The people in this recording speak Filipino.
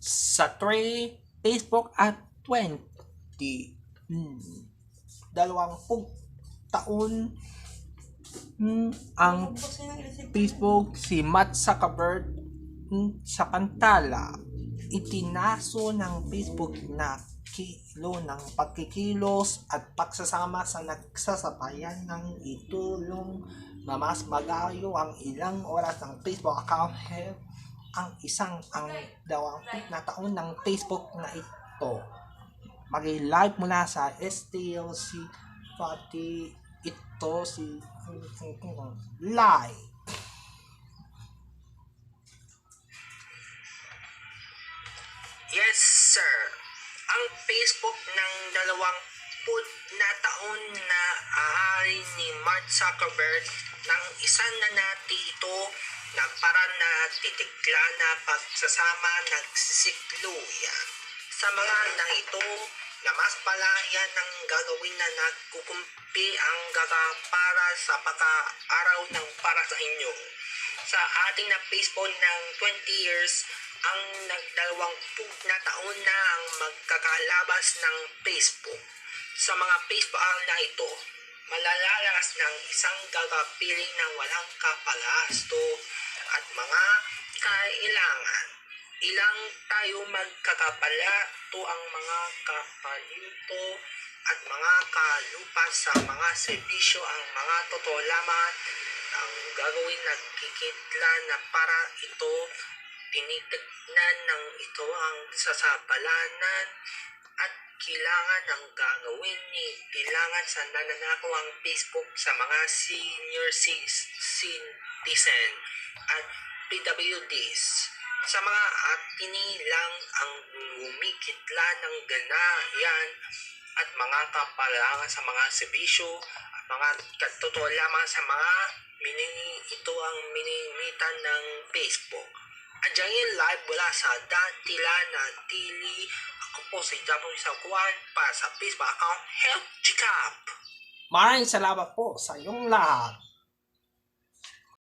sa 3, Facebook at 20. 20 taon ang Facebook si Mark Zuckerberg sa pantala. Itinaso ng Facebook na kilo ng pagkikilos at pagsasama sa nagsasabayan ng itulong na mas magayo ang ilang oras ng Facebook account ang 20 na taon ng Facebook na ito. Mag-live mula sa STLC pati ito si live. Yes, sir. Ang Facebook ng 20 na taon na ahari ni Mark Zuckerberg ng isa na nati ito na para na titikla na pagsasama nagsisikluyan. Sa mga na ito na mas palayan ng gagawin na nagkukumpi ang gaga para sa pagka-araw ng para sa inyo. Sa ating na Facebook ng 20 years, ang nag-20 na taon na ang magkakalabas ng Facebook. Sa mga Facebook na ito, malalalas ng isang gagapiling ng walang kapalasto at mga kailangan. Ilang tayo magkakapalato ang mga kapalito at mga kalupa sa mga serbisyo ang mga totoo lamang ang gagawin nagkikitla na para ito tinitignan ng ito ang sasabalanan at kailangan ng gagawin ni kailangan sa nananakaw ang Facebook sa mga senior citizen at PWDs. Sa mga atini lang ang umikitla ng ganayan at mga kapalangan sa mga serbisyo at mga totoo lamang sa mga ito ang minimitan ng Facebook. Andiyan live mula sa Datila na Tili. Ako po si W. Sakuan para sa Facebook account Health Checkup. Maraming salamat po sa iyong lahat.